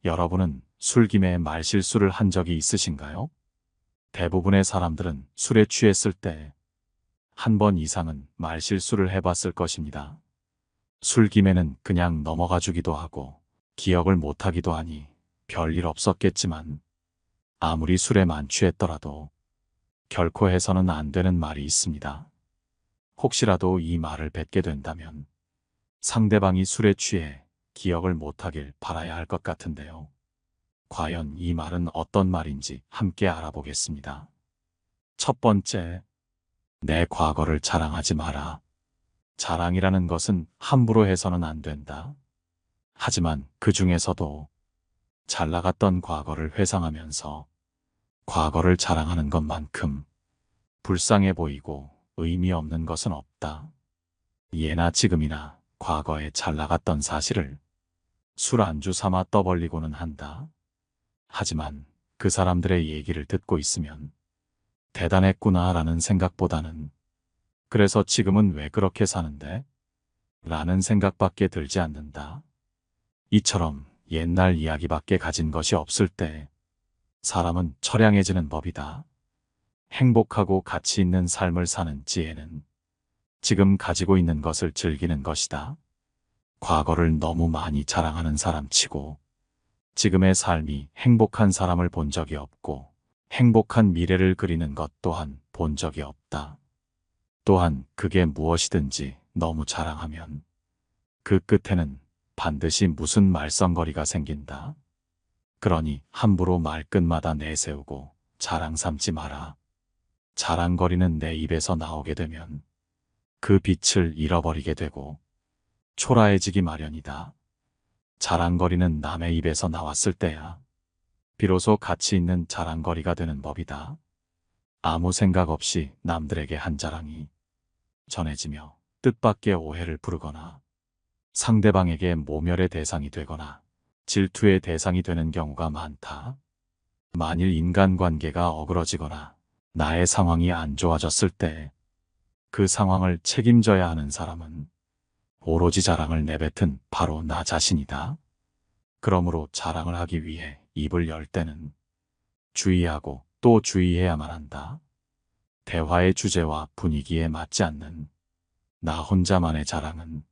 여러분은 술김에 말실수를 한 적이 있으신가요? 대부분의 사람들은 술에 취했을 때 한 번 이상은 말실수를 해봤을 것입니다. 술김에는 그냥 넘어가 주기도 하고 기억을 못하기도 하니 별일 없었겠지만 아무리 술에 만취했더라도 결코 해서는 안 되는 말이 있습니다. 혹시라도 이 말을 뱉게 된다면 상대방이 술에 취해 기억을 못하길 바라야 할 것 같은데요. 과연 이 말은 어떤 말인지 함께 알아보겠습니다. 첫 번째, 내 과거를 자랑하지 마라. 자랑이라는 것은 함부로 해서는 안 된다. 하지만 그 중에서도 잘 나갔던 과거를 회상하면서 과거를 자랑하는 것만큼 불쌍해 보이고 의미 없는 것은 없다. 예나 지금이나 과거에 잘 나갔던 사실을 술 안주 삼아 떠벌리고는 한다. 하지만 그 사람들의 얘기를 듣고 있으면 대단했구나라는 생각보다는 그래서 지금은 왜 그렇게 사는데? 라는 생각밖에 들지 않는다. 이처럼 옛날 이야기밖에 가진 것이 없을 때 사람은 처량해지는 법이다. 행복하고 가치 있는 삶을 사는 지혜는 지금 가지고 있는 것을 즐기는 것이다. 과거를 너무 많이 자랑하는 사람 치고 지금의 삶이 행복한 사람을 본 적이 없고 행복한 미래를 그리는 것 또한 본 적이 없다. 또한 그게 무엇이든지 너무 자랑하면 그 끝에는 반드시 무슨 말썽거리가 생긴다. 그러니 함부로 말끝마다 내세우고 자랑 삼지 마라. 자랑거리는 내 입에서 나오게 되면 그 빛을 잃어버리게 되고 초라해지기 마련이다. 자랑거리는 남의 입에서 나왔을 때야 비로소 가치 있는 자랑거리가 되는 법이다. 아무 생각 없이 남들에게 한 자랑이 전해지며 뜻밖의 오해를 부르거나 상대방에게 모멸의 대상이 되거나 질투의 대상이 되는 경우가 많다. 만일 인간관계가 어그러지거나 나의 상황이 안 좋아졌을 때 그 상황을 책임져야 하는 사람은 오로지 자랑을 내뱉은 바로 나 자신이다. 그러므로 자랑을 하기 위해 입을 열 때는 주의하고 또 주의해야만 한다. 대화의 주제와 분위기에 맞지 않는 나 혼자만의 자랑은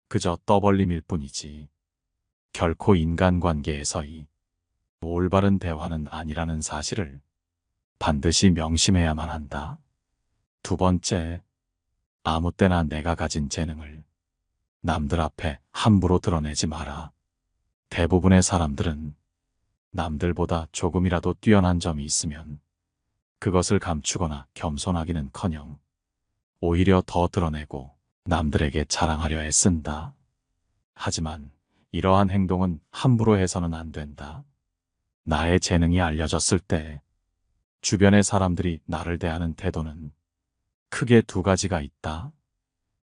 그저 떠벌림일 뿐이지 결코 인간관계에서의 올바른 대화는 아니라는 사실을 반드시 명심해야만 한다. 두 번째, 아무 때나 내가 가진 재능을 남들 앞에 함부로 드러내지 마라. 대부분의 사람들은 남들보다 조금이라도 뛰어난 점이 있으면 그것을 감추거나 겸손하기는커녕 오히려 더 드러내고 남들에게 자랑하려 애쓴다. 하지만 이러한 행동은 함부로 해서는 안 된다. 나의 재능이 알려졌을 때 주변의 사람들이 나를 대하는 태도는 크게 두 가지가 있다.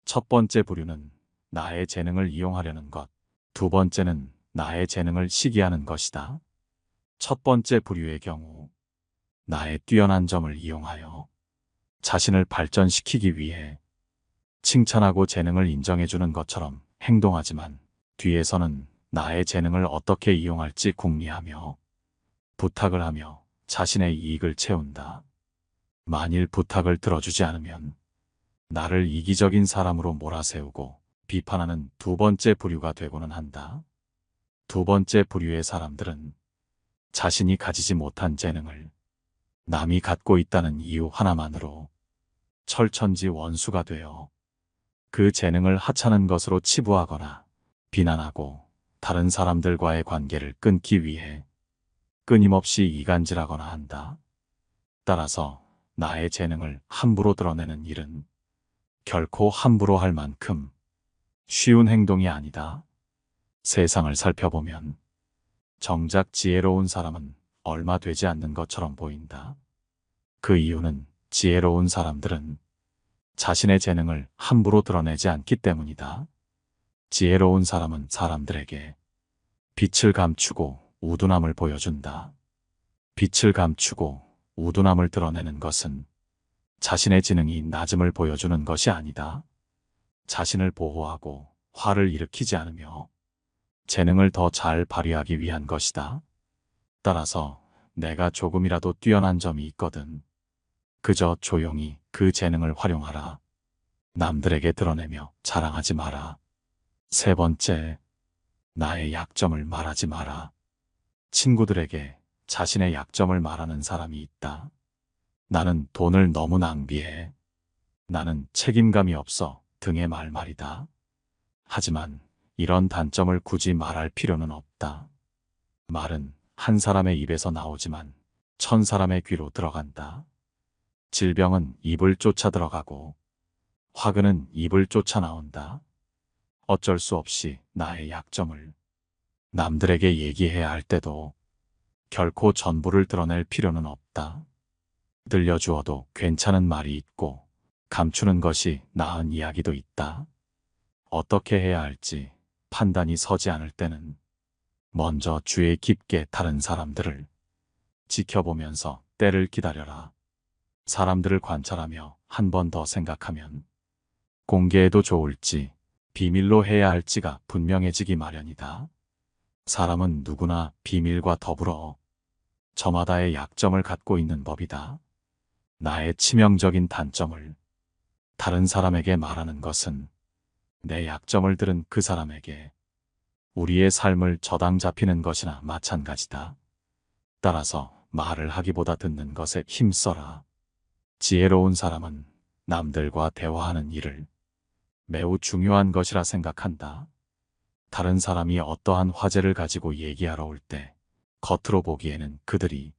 첫 번째 부류는 나의 재능을 이용하려는 것, 두 번째는 나의 재능을 시기하는 것이다. 첫 번째 부류의 경우 나의 뛰어난 점을 이용하여 자신을 발전시키기 위해 칭찬하고 재능을 인정해주는 것처럼 행동하지만 뒤에서는 나의 재능을 어떻게 이용할지 궁리하며 부탁을 하며 자신의 이익을 채운다. 만일 부탁을 들어주지 않으면 나를 이기적인 사람으로 몰아세우고 비판하는 두 번째 부류가 되고는 한다. 두 번째 부류의 사람들은 자신이 가지지 못한 재능을 남이 갖고 있다는 이유 하나만으로 철천지 원수가 되어 그 재능을 하찮은 것으로 치부하거나 비난하고 다른 사람들과의 관계를 끊기 위해 끊임없이 이간질하거나 한다. 따라서 나의 재능을 함부로 드러내는 일은 결코 함부로 할 만큼 쉬운 행동이 아니다. 세상을 살펴보면 정작 지혜로운 사람은 얼마 되지 않는 것처럼 보인다. 그 이유는 지혜로운 사람들은 자신의 재능을 함부로 드러내지 않기 때문이다. 지혜로운 사람은 사람들에게 빛을 감추고 우둔함을 보여준다. 빛을 감추고 우둔함을 드러내는 것은 자신의 지능이 낮음을 보여주는 것이 아니다. 자신을 보호하고 화를 일으키지 않으며 재능을 더 잘 발휘하기 위한 것이다. 따라서 내가 조금이라도 뛰어난 점이 있거든. 그저 조용히 그 재능을 활용하라. 남들에게 드러내며 자랑하지 마라. 세 번째, 나의 약점을 말하지 마라. 친구들에게 자신의 약점을 말하는 사람이 있다. 나는 돈을 너무 낭비해. 나는 책임감이 없어 등의 말이다. 하지만 이런 단점을 굳이 말할 필요는 없다. 말은 한 사람의 입에서 나오지만 1000사람의 귀로 들어간다. 질병은 입을 쫓아 들어가고 화근은 입을 쫓아 나온다. 어쩔 수 없이 나의 약점을 남들에게 얘기해야 할 때도 결코 전부를 드러낼 필요는 없다. 들려주어도 괜찮은 말이 있고 감추는 것이 나은 이야기도 있다. 어떻게 해야 할지 판단이 서지 않을 때는 먼저 주의 깊게 다른 사람들을 지켜보면서 때를 기다려라. 사람들을 관찰하며 한 번 더 생각하면 공개해도 좋을지 비밀로 해야 할지가 분명해지기 마련이다. 사람은 누구나 비밀과 더불어 저마다의 약점을 갖고 있는 법이다. 나의 치명적인 단점을 다른 사람에게 말하는 것은 내 약점을 들은 그 사람에게 우리의 삶을 저당 잡히는 것이나 마찬가지다. 따라서 말을 하기보다 듣는 것에 힘써라. 지혜로운 사람은 남들과 대화하는 일을 매우 중요한 것이라 생각한다. 다른 사람이 어떠한 화제를 가지고 얘기하러 올 때 겉으로 보기에는 그들이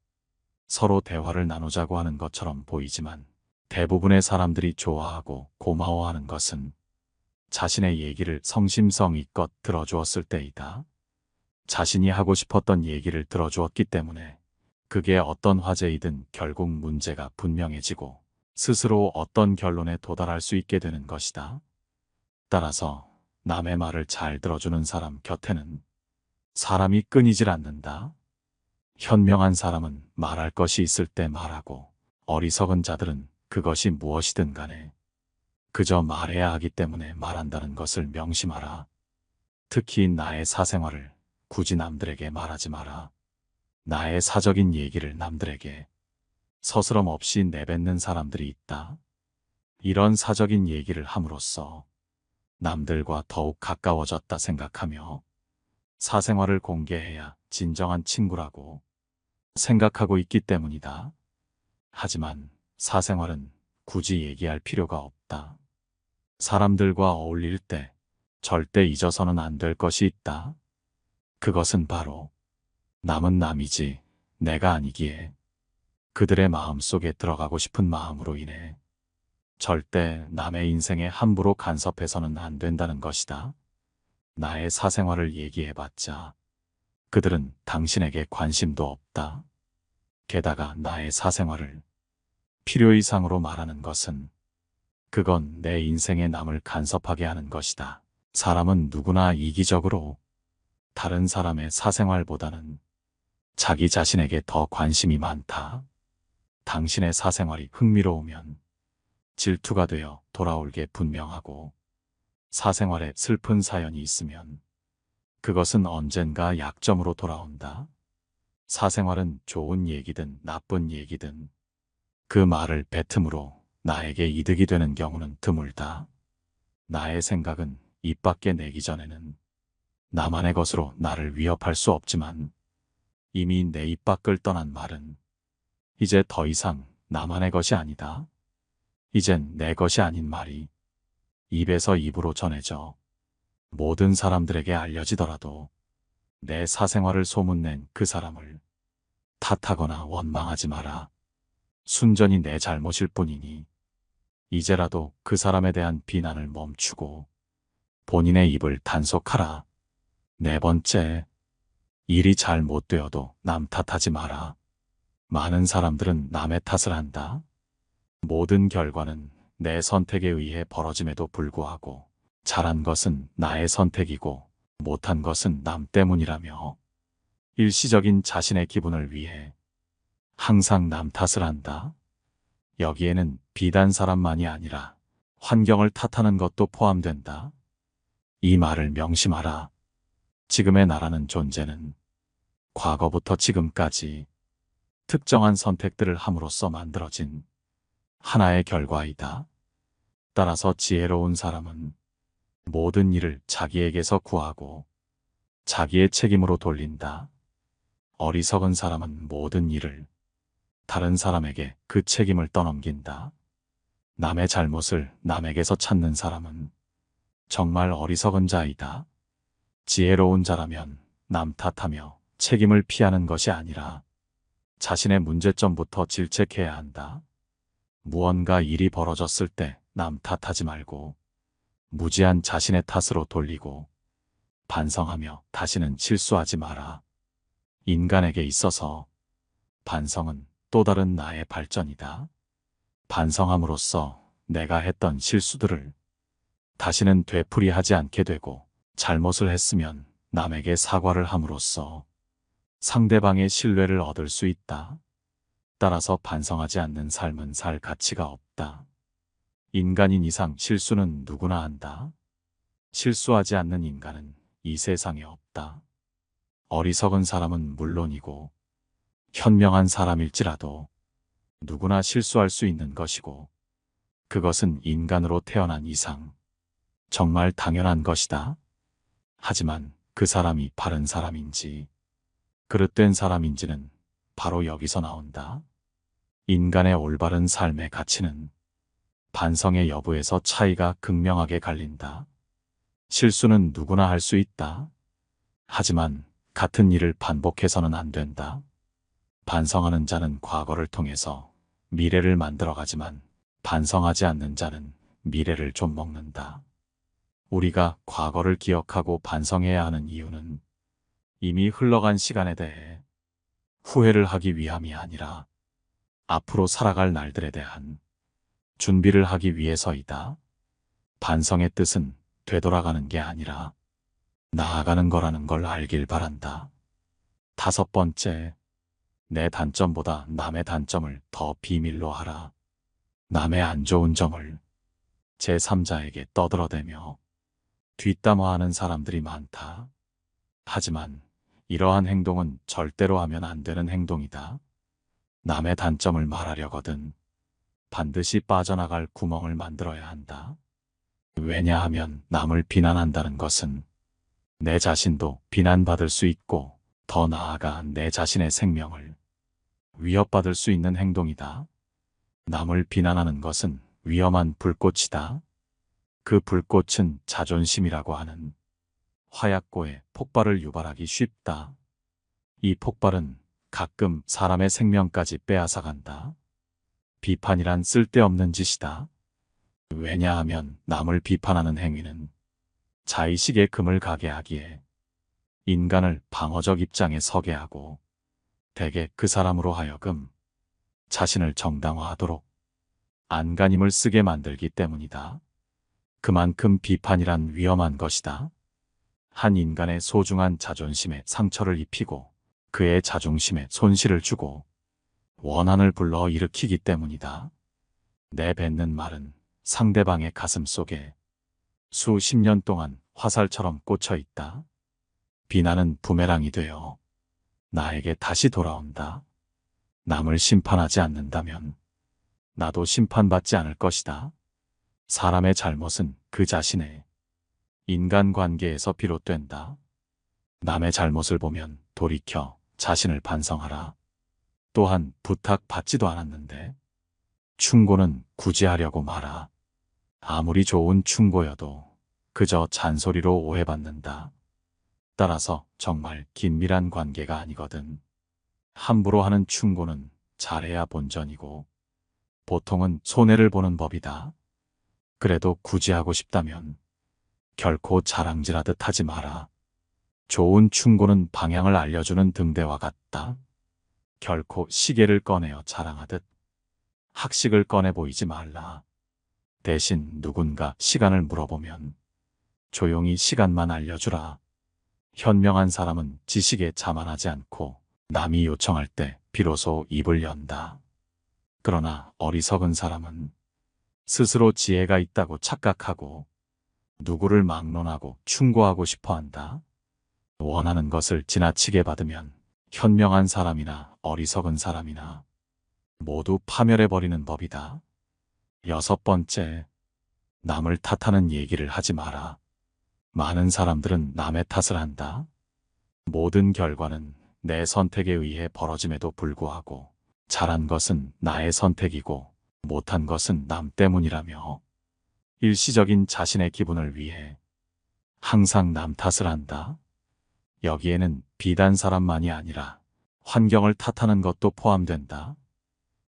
서로 대화를 나누자고 하는 것처럼 보이지만 대부분의 사람들이 좋아하고 고마워하는 것은 자신의 얘기를 성심성의껏 들어주었을 때이다. 자신이 하고 싶었던 얘기를 들어주었기 때문에 그게 어떤 화제이든 결국 문제가 분명해지고 스스로 어떤 결론에 도달할 수 있게 되는 것이다. 따라서 남의 말을 잘 들어주는 사람 곁에는 사람이 끊이질 않는다. 현명한 사람은 말할 것이 있을 때 말하고 어리석은 자들은 그것이 무엇이든 간에 그저 말해야 하기 때문에 말한다는 것을 명심하라. 특히 나의 사생활을 굳이 남들에게 말하지 마라. 나의 사적인 얘기를 남들에게 서스럼 없이 내뱉는 사람들이 있다. 이런 사적인 얘기를 함으로써 남들과 더욱 가까워졌다 생각하며 사생활을 공개해야 진정한 친구라고 생각하고 있기 때문이다. 하지만 사생활은 굳이 얘기할 필요가 없다. 사람들과 어울릴 때 절대 잊어서는 안 될 것이 있다. 그것은 바로 남은 남이지 내가 아니기에 그들의 마음속에 들어가고 싶은 마음으로 인해 절대 남의 인생에 함부로 간섭해서는 안 된다는 것이다. 나의 사생활을 얘기해봤자 그들은 당신에게 관심도 없다. 게다가 나의 사생활을 필요 이상으로 말하는 것은 그건 내 인생에 남을 간섭하게 하는 것이다. 사람은 누구나 이기적으로 다른 사람의 사생활보다는 자기 자신에게 더 관심이 많다. 당신의 사생활이 흥미로우면 질투가 되어 돌아올 게 분명하고 사생활에 슬픈 사연이 있으면 그것은 언젠가 약점으로 돌아온다. 사생활은 좋은 얘기든 나쁜 얘기든 그 말을 뱉음으로 나에게 이득이 되는 경우는 드물다. 나의 생각은 입 밖에 내기 전에는 나만의 것으로 나를 위협할 수 없지만 이미 내 입 밖을 떠난 말은 이제 더 이상 나만의 것이 아니다. 이젠 내 것이 아닌 말이 입에서 입으로 전해져 모든 사람들에게 알려지더라도 내 사생활을 소문낸 그 사람을 탓하거나 원망하지 마라. 순전히 내 잘못일 뿐이니 이제라도 그 사람에 대한 비난을 멈추고 본인의 입을 단속하라. 네 번째, 일이 잘 못 되어도 남 탓하지 마라. 많은 사람들은 남의 탓을 한다. 모든 결과는 내 선택에 의해 벌어짐에도 불구하고 잘한 것은 나의 선택이고 못한 것은 남 때문이라며 일시적인 자신의 기분을 위해 항상 남 탓을 한다. 여기에는 비단 사람만이 아니라 환경을 탓하는 것도 포함된다. 이 말을 명심하라. 지금의 나라는 존재는 과거부터 지금까지 특정한 선택들을 함으로써 만들어진 하나의 결과이다. 따라서 지혜로운 사람은 모든 일을 자기에게서 구하고 자기의 책임으로 돌린다. 어리석은 사람은 모든 일을 다른 사람에게 그 책임을 떠넘긴다. 남의 잘못을 남에게서 찾는 사람은 정말 어리석은 자이다. 지혜로운 자라면 남 탓하며 책임을 피하는 것이 아니라 자신의 문제점부터 질책해야 한다. 무언가 일이 벌어졌을 때 남 탓하지 말고 무지한 자신의 탓으로 돌리고 반성하며 다시는 실수하지 마라. 인간에게 있어서 반성은 또 다른 나의 발전이다. 반성함으로써 내가 했던 실수들을 다시는 되풀이하지 않게 되고 잘못을 했으면 남에게 사과를 함으로써 상대방의 신뢰를 얻을 수 있다. 따라서 반성하지 않는 삶은 살 가치가 없다. 인간인 이상 실수는 누구나 한다. 실수하지 않는 인간은 이 세상에 없다. 어리석은 사람은 물론이고 현명한 사람일지라도 누구나 실수할 수 있는 것이고 그것은 인간으로 태어난 이상 정말 당연한 것이다. 하지만 그 사람이 바른 사람인지 그릇된 사람인지는 바로 여기서 나온다. 인간의 올바른 삶의 가치는 반성의 여부에서 차이가 극명하게 갈린다. 실수는 누구나 할 수 있다. 하지만 같은 일을 반복해서는 안 된다. 반성하는 자는 과거를 통해서 미래를 만들어가지만 반성하지 않는 자는 미래를 좀 먹는다. 우리가 과거를 기억하고 반성해야 하는 이유는 이미 흘러간 시간에 대해 후회를 하기 위함이 아니라 앞으로 살아갈 날들에 대한 준비를 하기 위해서이다. 반성의 뜻은 되돌아가는 게 아니라 나아가는 거라는 걸 알길 바란다. 5번째, 내 단점보다 남의 단점을 더 비밀로 하라. 남의 안 좋은 점을 제3자에게 떠들어대며 뒷담화하는 사람들이 많다. 하지만 이러한 행동은 절대로 하면 안 되는 행동이다. 남의 단점을 말하려거든 반드시 빠져나갈 구멍을 만들어야 한다. 왜냐하면 남을 비난한다는 것은 내 자신도 비난받을 수 있고 더 나아가 내 자신의 생명을 위협받을 수 있는 행동이다. 남을 비난하는 것은 위험한 불꽃이다. 그 불꽃은 자존심이라고 하는 화약고에 폭발을 유발하기 쉽다. 이 폭발은 가끔 사람의 생명까지 빼앗아간다. 비판이란 쓸데없는 짓이다. 왜냐하면 남을 비판하는 행위는 자의식의 금을 가게 하기에 인간을 방어적 입장에 서게 하고 대개 그 사람으로 하여금 자신을 정당화하도록 안간힘을 쓰게 만들기 때문이다. 그만큼 비판이란 위험한 것이다. 한 인간의 소중한 자존심에 상처를 입히고 그의 자존심에 손실을 주고 원한을 불러 일으키기 때문이다. 내뱉는 말은 상대방의 가슴 속에 수십 년 동안 화살처럼 꽂혀 있다. 비난은 부메랑이 되어 나에게 다시 돌아온다. 남을 심판하지 않는다면 나도 심판받지 않을 것이다. 사람의 잘못은 그 자신의 인간관계에서 비롯된다. 남의 잘못을 보면 돌이켜 자신을 반성하라. 또한 부탁받지도 않았는데 충고는 굳이 하려고 마라. 아무리 좋은 충고여도 그저 잔소리로 오해받는다. 따라서 정말 긴밀한 관계가 아니거든. 함부로 하는 충고는 잘해야 본전이고 보통은 손해를 보는 법이다. 그래도 굳이 하고 싶다면 결코 자랑질하듯 하지 마라. 좋은 충고는 방향을 알려주는 등대와 같다. 결코 시계를 꺼내어 자랑하듯 학식을 꺼내 보이지 말라. 대신 누군가 시간을 물어보면 조용히 시간만 알려주라. 현명한 사람은 지식에 자만하지 않고 남이 요청할 때 비로소 입을 연다. 그러나 어리석은 사람은 스스로 지혜가 있다고 착각하고 누구를 막론하고 충고하고 싶어 한다. 원하는 것을 지나치게 받으면 현명한 사람이나 어리석은 사람이나 모두 파멸해버리는 법이다. 6번째, 남을 탓하는 얘기를 하지 마라. 많은 사람들은 남의 탓을 한다. 모든 결과는 내 선택에 의해 벌어짐에도 불구하고 잘한 것은 나의 선택이고 못한 것은 남 때문이라며 일시적인 자신의 기분을 위해 항상 남 탓을 한다. 여기에는 비단 사람만이 아니라 환경을 탓하는 것도 포함된다.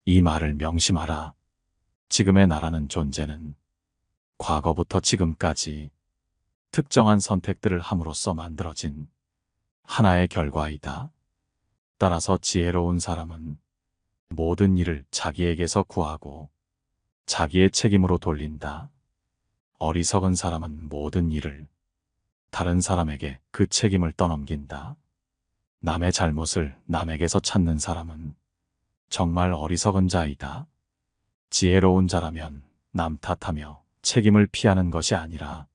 이 말을 명심하라. 지금의 나라는 존재는 과거부터 지금까지 특정한 선택들을 함으로써 만들어진 하나의 결과이다. 따라서 지혜로운 사람은 모든 일을 자기에게서 구하고 자기의 책임으로 돌린다. 어리석은 사람은 모든 일을 다른 사람에게 그 책임을 떠넘긴다. 남의 잘못을 남에게서 찾는 사람은 정말 어리석은 자이다. 지혜로운 자라면 남 탓하며 책임을 피하는 것이 아니라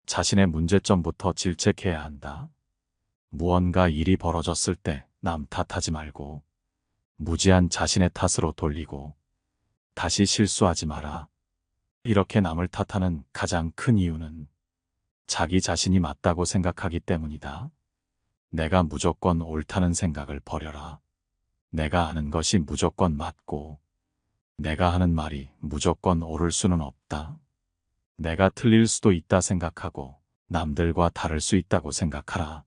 자신의 문제점부터 질책해야 한다. 무언가 일이 벌어졌을 때 남 탓하지 말고 무지한 자신의 탓으로 돌리고 다시 실수하지 마라. 이렇게 남을 탓하는 가장 큰 이유는 자기 자신이 맞다고 생각하기 때문이다. 내가 무조건 옳다는 생각을 버려라. 내가 아는 것이 무조건 맞고 내가 하는 말이 무조건 옳을 수는 없다. 내가 틀릴 수도 있다 생각하고 남들과 다를 수 있다고 생각하라.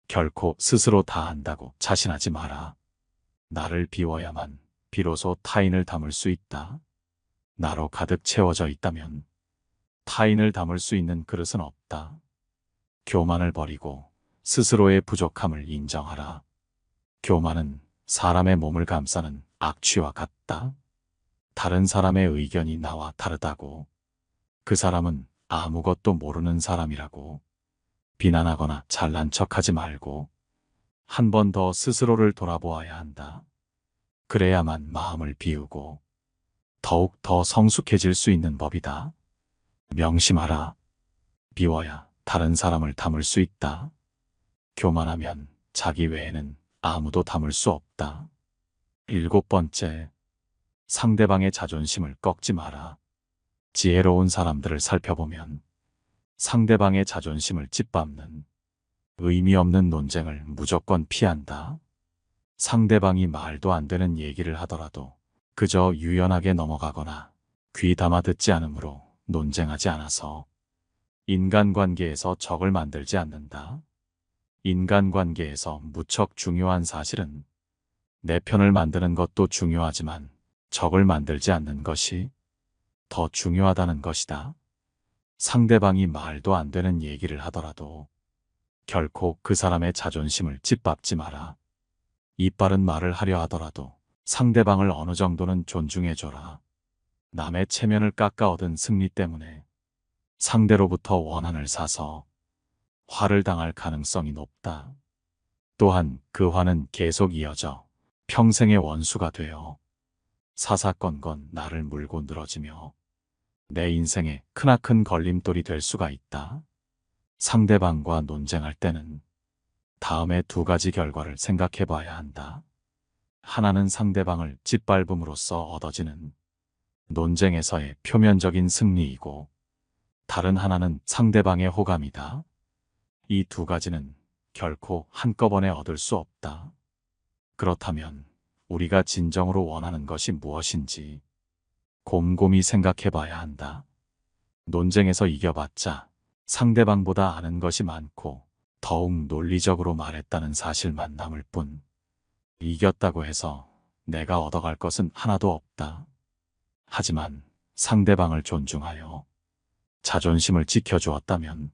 결코 스스로 다 안다고 자신하지 마라. 나를 비워야만 비로소 타인을 담을 수 있다. 나로 가득 채워져 있다면 타인을 담을 수 있는 그릇은 없다. 교만을 버리고 스스로의 부족함을 인정하라. 교만은 사람의 몸을 감싸는 악취와 같다. 다른 사람의 의견이 나와 다르다고 그 사람은 아무것도 모르는 사람이라고 비난하거나 잘난 척하지 말고 한 번 더 스스로를 돌아보아야 한다. 그래야만 마음을 비우고 더욱 더 성숙해질 수 있는 법이다. 명심하라. 비워야 다른 사람을 담을 수 있다. 교만하면 자기 외에는 아무도 담을 수 없다. 7번째, 상대방의 자존심을 꺾지 마라. 지혜로운 사람들을 살펴보면 상대방의 자존심을 짓밟는 의미 없는 논쟁을 무조건 피한다. 상대방이 말도 안 되는 얘기를 하더라도 그저 유연하게 넘어가거나 귀 담아 듣지 않으므로 논쟁하지 않아서 인간관계에서 적을 만들지 않는다. 인간관계에서 무척 중요한 사실은 내 편을 만드는 것도 중요하지만 적을 만들지 않는 것이 더 중요하다는 것이다. 상대방이 말도 안 되는 얘기를 하더라도 결코 그 사람의 자존심을 짓밟지 마라. 이빠른 말을 하려 하더라도 상대방을 어느 정도는 존중해줘라. 남의 체면을 깎아 얻은 승리 때문에 상대로부터 원한을 사서 화를 당할 가능성이 높다. 또한 그 화는 계속 이어져 평생의 원수가 되어 사사건건 나를 물고 늘어지며 내 인생에 크나큰 걸림돌이 될 수가 있다. 상대방과 논쟁할 때는 다음의 2가지 결과를 생각해 봐야 한다. 하나는 상대방을 짓밟음으로써 얻어지는 논쟁에서의 표면적인 승리이고 다른 하나는 상대방의 호감이다. 이 2가지는 결코 한꺼번에 얻을 수 없다. 그렇다면 우리가 진정으로 원하는 것이 무엇인지 곰곰이 생각해 봐야 한다. 논쟁에서 이겨봤자 상대방보다 아는 것이 많고 더욱 논리적으로 말했다는 사실만 남을 뿐 이겼다고 해서 내가 얻어갈 것은 하나도 없다. 하지만 상대방을 존중하여 자존심을 지켜주었다면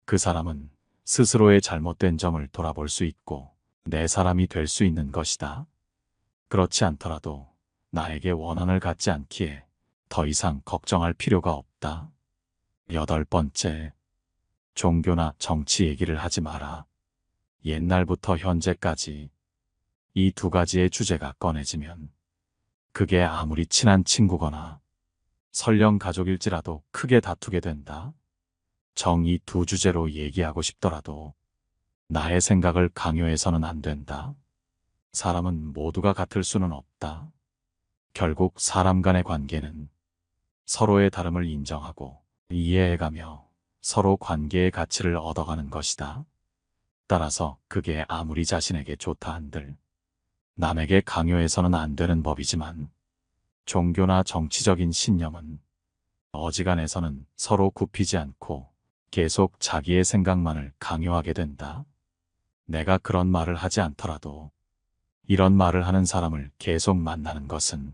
그 사람은 스스로의 잘못된 점을 돌아볼 수 있고 내 사람이 될 수 있는 것이다. 그렇지 않더라도 나에게 원한을 갖지 않기에 더 이상 걱정할 필요가 없다. 8번째, 종교나 정치 얘기를 하지 마라. 옛날부터 현재까지 이 2가지의 주제가 꺼내지면 그게 아무리 친한 친구거나 설령 가족일지라도 크게 다투게 된다. 정 이 2 주제로 얘기하고 싶더라도 나의 생각을 강요해서는 안 된다. 사람은 모두가 같을 수는 없다. 결국 사람 간의 관계는 서로의 다름을 인정하고 이해해가며 서로 관계의 가치를 얻어가는 것이다. 따라서 그게 아무리 자신에게 좋다 한들 남에게 강요해서는 안 되는 법이지만 종교나 정치적인 신념은 어지간해서는 서로 굽히지 않고 계속 자기의 생각만을 강요하게 된다. 내가 그런 말을 하지 않더라도 이런 말을 하는 사람을 계속 만나는 것은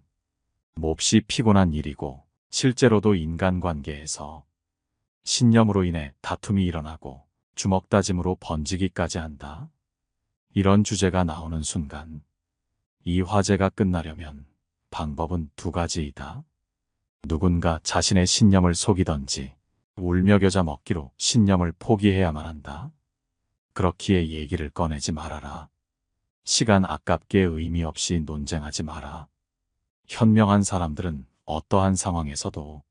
몹시 피곤한 일이고 실제로도 인간관계에서 신념으로 인해 다툼이 일어나고 주먹다짐으로 번지기까지 한다. 이런 주제가 나오는 순간 이 화제가 끝나려면 방법은 두 가지이다. 누군가 자신의 신념을 속이던지 울며 겨자 먹기로 신념을 포기해야만 한다. 그렇기에 얘기를 꺼내지 말아라. 시간 아깝게 의미 없이 논쟁하지 마라. 현명한 사람들은 어떠한 상황에서도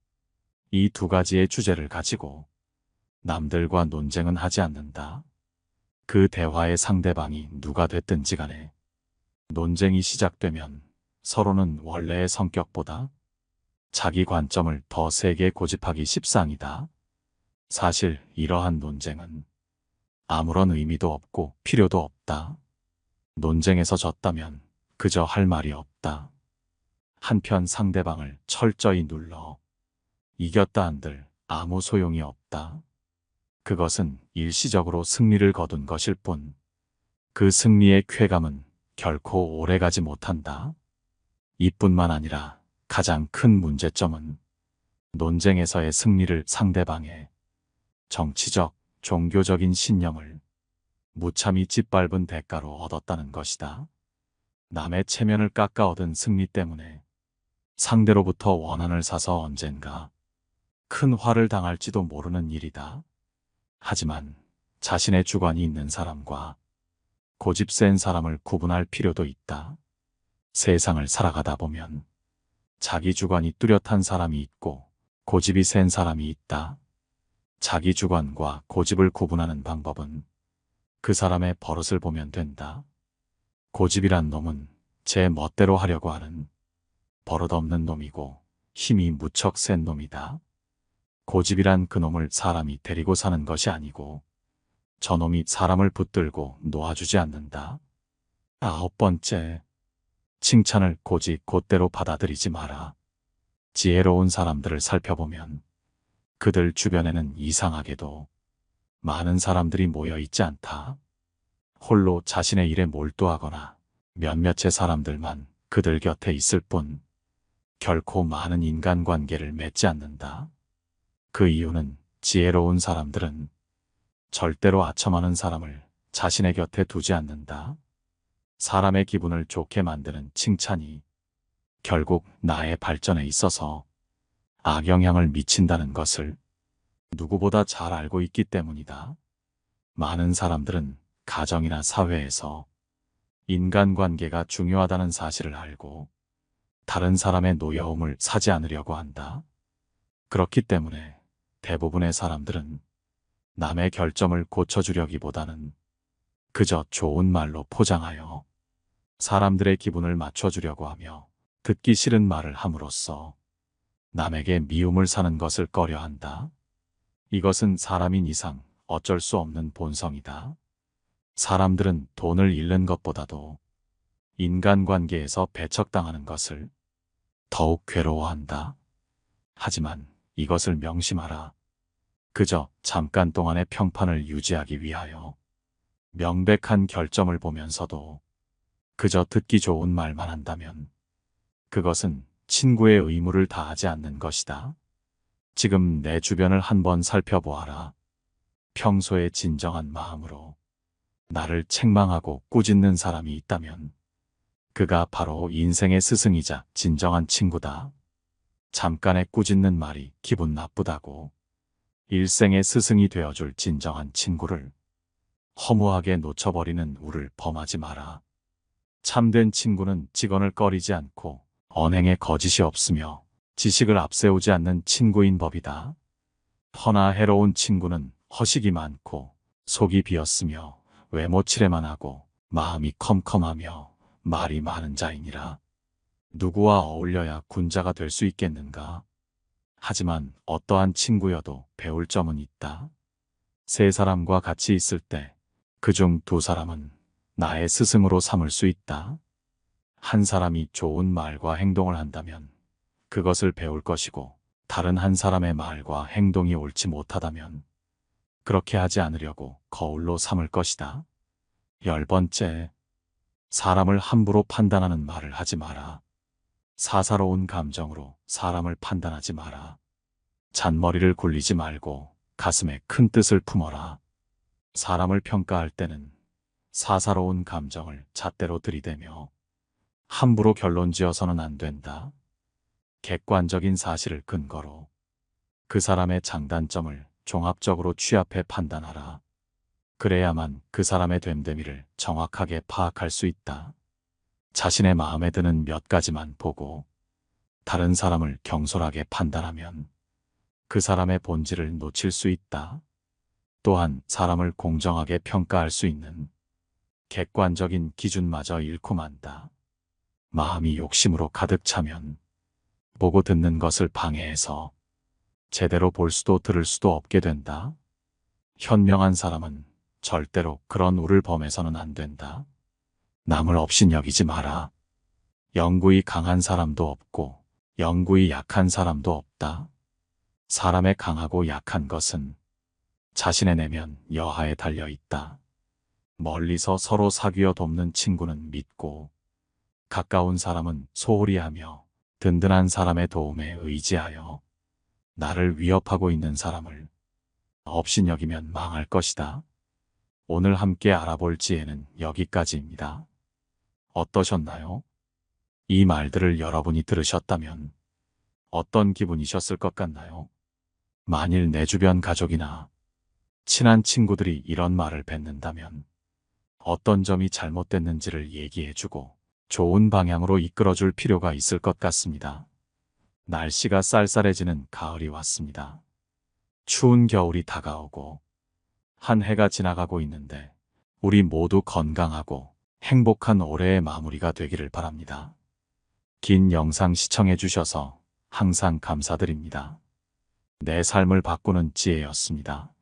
이 두 가지의 주제를 가지고 남들과 논쟁은 하지 않는다. 그 대화의 상대방이 누가 됐든지 간에 논쟁이 시작되면 서로는 원래의 성격보다 자기 관점을 더 세게 고집하기 십상이다. 사실 이러한 논쟁은 아무런 의미도 없고 필요도 없다. 논쟁에서 졌다면 그저 할 말이 없다. 한편 상대방을 철저히 눌러 이겼다 한들 아무 소용이 없다. 그것은 일시적으로 승리를 거둔 것일 뿐 그 승리의 쾌감은 결코 오래가지 못한다. 이뿐만 아니라 가장 큰 문제점은 논쟁에서의 승리를 상대방의 정치적, 종교적인 신념을 무참히 짓밟은 대가로 얻었다는 것이다. 남의 체면을 깎아 얻은 승리 때문에 상대로부터 원한을 사서 언젠가 큰 화를 당할지도 모르는 일이다. 하지만 자신의 주관이 있는 사람과 고집 센 사람을 구분할 필요도 있다. 세상을 살아가다 보면 자기 주관이 뚜렷한 사람이 있고 고집이 센 사람이 있다. 자기 주관과 고집을 구분하는 방법은 그 사람의 버릇을 보면 된다. 고집이란 놈은 제 멋대로 하려고 하는 버릇없는 놈이고 힘이 무척 센 놈이다. 고집이란 그놈을 사람이 데리고 사는 것이 아니고 저놈이 사람을 붙들고 놓아주지 않는다. 9번째, 칭찬을 고집 곧대로 받아들이지 마라. 지혜로운 사람들을 살펴보면 그들 주변에는 이상하게도 많은 사람들이 모여 있지 않다. 홀로 자신의 일에 몰두하거나 몇몇의 사람들만 그들 곁에 있을 뿐 결코 많은 인간관계를 맺지 않는다. 그 이유는 지혜로운 사람들은 절대로 아첨하는 사람을 자신의 곁에 두지 않는다. 사람의 기분을 좋게 만드는 칭찬이 결국 나의 발전에 있어서 악영향을 미친다는 것을 누구보다 잘 알고 있기 때문이다. 많은 사람들은 가정이나 사회에서 인간관계가 중요하다는 사실을 알고 다른 사람의 노여움을 사지 않으려고 한다. 그렇기 때문에 대부분의 사람들은 남의 결점을 고쳐주려기보다는 그저 좋은 말로 포장하여 사람들의 기분을 맞춰주려고 하며 듣기 싫은 말을 함으로써 남에게 미움을 사는 것을 꺼려한다. 이것은 사람인 이상 어쩔 수 없는 본성이다. 사람들은 돈을 잃는 것보다도 인간관계에서 배척당하는 것을 더욱 괴로워한다. 하지만 이것을 명심하라. 그저 잠깐 동안의 평판을 유지하기 위하여 명백한 결점을 보면서도 그저 듣기 좋은 말만 한다면 그것은 친구의 의무를 다하지 않는 것이다. 지금 내 주변을 한번 살펴보아라. 평소에 진정한 마음으로 나를 책망하고 꾸짖는 사람이 있다면 그가 바로 인생의 스승이자 진정한 친구다. 잠깐의 꾸짖는 말이 기분 나쁘다고 일생의 스승이 되어줄 진정한 친구를 허무하게 놓쳐버리는 우를 범하지 마라. 참된 친구는 직언을 꺼리지 않고 언행에 거짓이 없으며 지식을 앞세우지 않는 친구인 법이다. 허나 해로운 친구는 허식이 많고 속이 비었으며 외모 칠해만 하고 마음이 컴컴하며 말이 많은 자이니라. 누구와 어울려야 군자가 될 수 있겠는가? 하지만 어떠한 친구여도 배울 점은 있다. 세 사람과 같이 있을 때 그중 두 사람은 나의 스승으로 삼을 수 있다. 한 사람이 좋은 말과 행동을 한다면 그것을 배울 것이고, 다른 한 사람의 말과 행동이 옳지 못하다면 그렇게 하지 않으려고 거울로 삼을 것이다. 10번째, 사람을 함부로 판단하는 말을 하지 마라. 사사로운 감정으로 사람을 판단하지 마라. 잔머리를 굴리지 말고 가슴에 큰 뜻을 품어라. 사람을 평가할 때는 사사로운 감정을 잣대로 들이대며 함부로 결론 지어서는 안 된다. 객관적인 사실을 근거로 그 사람의 장단점을 종합적으로 취합해 판단하라. 그래야만 그 사람의 됨됨이를 정확하게 파악할 수 있다. 자신의 마음에 드는 몇 가지만 보고 다른 사람을 경솔하게 판단하면 그 사람의 본질을 놓칠 수 있다. 또한 사람을 공정하게 평가할 수 있는 객관적인 기준마저 잃고 만다. 마음이 욕심으로 가득 차면 보고 듣는 것을 방해해서 제대로 볼 수도 들을 수도 없게 된다. 현명한 사람은 절대로 그런 우를 범해서는 안 된다. 남을 업신여기지 마라. 영구히 강한 사람도 없고 영구히 약한 사람도 없다. 사람의 강하고 약한 것은 자신의 내면 여하에 달려 있다. 멀리서 서로 사귀어 돕는 친구는 믿고, 가까운 사람은 소홀히 하며 든든한 사람의 도움에 의지하여 나를 위협하고 있는 사람을 업신여기면 망할 것이다. 오늘 함께 알아볼 지혜는 여기까지입니다. 어떠셨나요? 이 말들을 여러분이 들으셨다면 어떤 기분이셨을 것 같나요? 만일 내 주변 가족이나 친한 친구들이 이런 말을 뱉는다면 어떤 점이 잘못됐는지를 얘기해주고 좋은 방향으로 이끌어줄 필요가 있을 것 같습니다. 날씨가 쌀쌀해지는 가을이 왔습니다. 추운 겨울이 다가오고 한 해가 지나가고 있는데 우리 모두 건강하고 행복한 올해의 마무리가 되기를 바랍니다. 긴 영상 시청해 주셔서 항상 감사드립니다. 내 삶을 바꾸는 지혜였습니다.